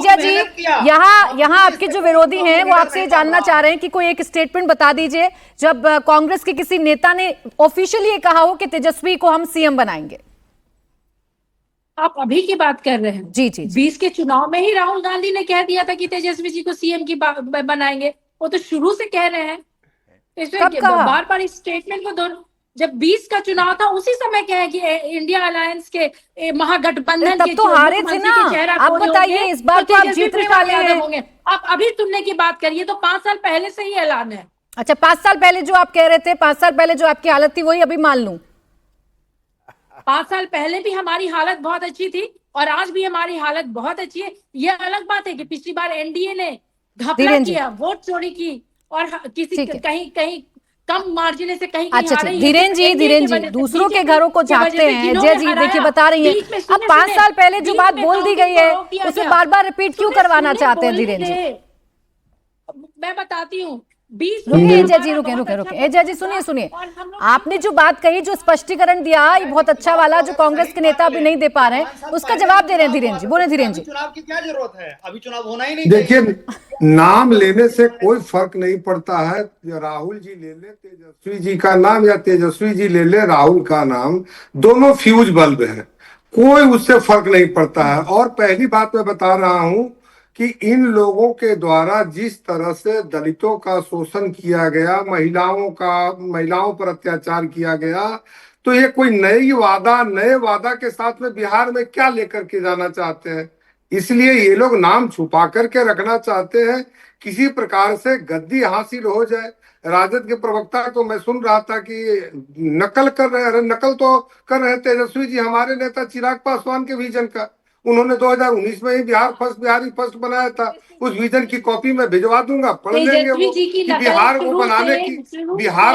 एजा जी, यहाँ आपके जो विरोधी हैं वो आपसे जानना चाह रहे हैं कि कोई एक स्टेटमेंट बता दीजिए जब कांग्रेस के किसी नेता ने ऑफिशियली ये कहा हो कि तेजस्वी को हम सीएम बनाएंगे। आप अभी की बात कर रहे हैं? जी जी, 20 के चुनाव में ही राहुल गांधी ने कह दिया था कि तेजस्वी जी को सीएम की बनाएंगे। वो तो शुरू से कह रहे हैं। कब कहा? बार बार इस स्टेटमेंट को जब 20 का चुनाव था उसी समय कहे कि इंडिया अलायंस के महागठबंधन तब तो हारे थे ना। आप बताइए, इस बार तो आप जीतने वाले हैं। आप अभी सुनने की बात करिए तो 5 साल पहले से ही ऐलान है। अच्छा, 5 साल पहले जो आप कह रहे थे, 5 साल पहले जो आपकी हालत थी वही अभी मान लूं? 5 साल पहले भी हमारी हालत बहुत अच्छी थी और आज भी हमारी हालत बहुत अच्छी है। ये अलग बात है कि पिछली बार एनडीए ने घपला किया, वोट चोरी की और किसी कहीं कहीं कम मार्जिन से कहीं अच्छा, धीरेन जी दूसरों के घरों को झांकते हैं। जय जी देखिए बता रही हैं, अब 5 साल पहले जो बात बोल दी गई है उसे बार बार रिपीट क्यों करवाना चाहते हैं धीरेन जी? मैं बताती हूँ। रुके एजा जी, सुनिए आपने जो बात कही, जो स्पष्टीकरण दिया, ये बहुत अच्छा वाला, जो कांग्रेस के नेता अभी नहीं दे पा रहे हैं उसका जवाब दे रहे हैं धीरेन जी। बोले धीरेन जी। चुनाव की क्या जरूरत है? अभी चुनाव होना ही नहीं। देखिए, नाम लेने से कोई फर्क नहीं पड़ता है। राहुल जी ले ले तेजस्वी जी का नाम या तेजस्वी जी ले ले राहुल का नाम, दोनों फ्यूज बल्ब है, कोई उससे फर्क नहीं पड़ता है। और पहली बात मैं बता रहा हूं कि इन लोगों के द्वारा जिस तरह से दलितों का शोषण किया गया, महिलाओं पर अत्याचार किया गया, तो ये कोई नए वादा के साथ में बिहार में क्या लेकर के जाना चाहते हैं? इसलिए ये लोग नाम छुपा करके रखना चाहते हैं, किसी प्रकार से गद्दी हासिल हो जाए। राजद के प्रवक्ता को मैं सुन रहा था कि नकल कर रहे तेजस्वी जी हमारे नेता चिराग पासवान के विजन का। उन्होंने 2019 में ही बिहारी फर्स्ट बनाया था। उस विजन की कॉपी में भिजवा दूंगा, पढ़ लेंगे वो कि बिहार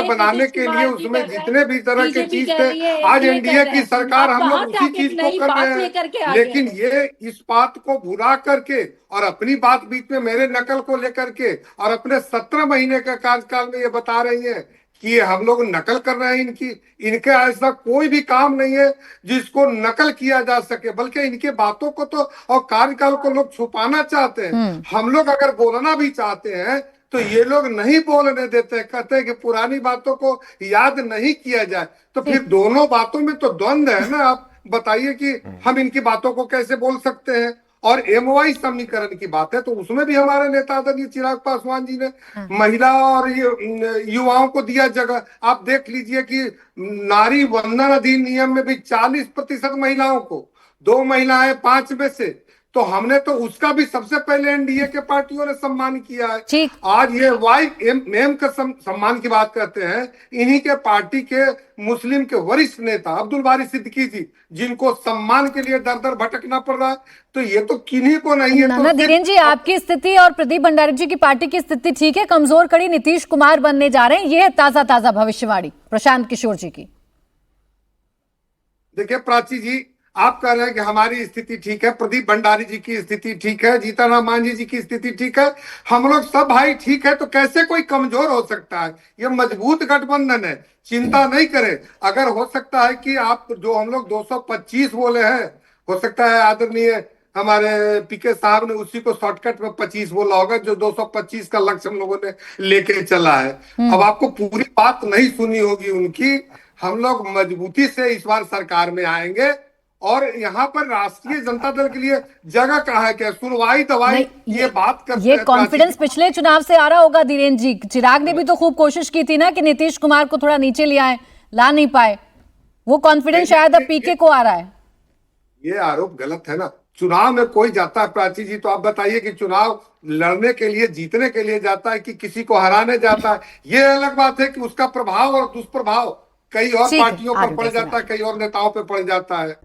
बनाने के लिए उसमें जितने भी तरह के चीज थे, आज एनडीए की सरकार हम लोग उसी चीज को कर रहे हैं। लेकिन ये इस बात को भुला करके और अपनी बात बीच में मेरे नकल को लेकर के और अपने 17 महीने का कार्यकाल में ये बता रही है कि ये हम लोग नकल कर रहे हैं। इनके ऐसा कोई भी काम नहीं है जिसको नकल किया जा सके, बल्कि इनके बातों को तो और कार्यकाल को लोग छुपाना चाहते हैं। हम लोग अगर बोलना भी चाहते हैं तो ये लोग नहीं बोलने देते, कहते हैं कि पुरानी बातों को याद नहीं किया जाए। तो फिर दोनों बातों में तो द्वंद्व है ना। आप बताइए कि हम इनकी बातों को कैसे बोल सकते हैं? और एमओआई समीकरण की बात है तो उसमें भी हमारे नेता आदरणीय चिराग पासवान जी ने महिला और युवाओं को दिया जगह। आप देख लीजिए कि नारी वंदन अधिनियम में भी 40% महिलाओं को, 2 महिलाएं 5 में से, तो हमने तो उसका भी सबसे पहले एनडीए के पार्टियों ने सम्मान किया है। आज ये वाईएम का सम्मान की बात करते हैं, इन्हीं के पार्टी के मुस्लिम के वरिष्ठ नेता अब्दुल बारी सिद्दीकी जी, जिनको सम्मान के लिए दर दर भटकना पड़ रहा है, तो ये तो किन्हीं को नहीं है। तो धीरेन जी, आपकी स्थिति और प्रदीप भंडारी जी की पार्टी की स्थिति ठीक है? कमजोर कड़ी नीतीश कुमार बनने जा रहे हैं, ये है ताजा भविष्यवाणी प्रशांत किशोर जी की। देखिए प्राची जी, आप कह रहे हैं कि हमारी स्थिति ठीक है, प्रदीप भंडारी जी की स्थिति ठीक है, जीतन राम मांझी जी की स्थिति ठीक है, हम लोग सब भाई ठीक है, तो कैसे कोई कमजोर हो सकता है? ये मजबूत गठबंधन है, चिंता नहीं करें। अगर हो सकता है कि आप जो हम लोग 225 बोले हैं, हो सकता है आदरणीय हमारे पीके साहब ने उसी को शॉर्टकट में 25 बोला होगा, जो 225 का लक्ष्य हम लोगों ने लेके चला है। अब आपको पूरी बात नहीं सुनी होगी उनकी। हम लोग मजबूती से इस बार सरकार में आएंगे और यहाँ पर राष्ट्रीय जनता दल के लिए जगह कहाँ है? क्या सुनवाई दवाई ये बात करते ये कॉन्फिडेंस पिछले चुनाव से आ रहा होगा धीरेन जी। चिराग ने भी तो खूब कोशिश की थी ना कि नीतीश कुमार को थोड़ा नीचे ले आए, ला नहीं पाए। वो कॉन्फिडेंस शायद अब पीके को आ रहा है। ये आरोप गलत है ना। चुनाव में कोई जाता है प्राची जी, तो आप बताइए कि चुनाव लड़ने के लिए, जीतने के लिए जाता है कि किसी को हराने जाता है? ये अलग बात है कि उसका प्रभाव और दुष्प्रभाव कई और पार्टियों पर पड़ जाता है, कई और नेताओं पर पड़ जाता है।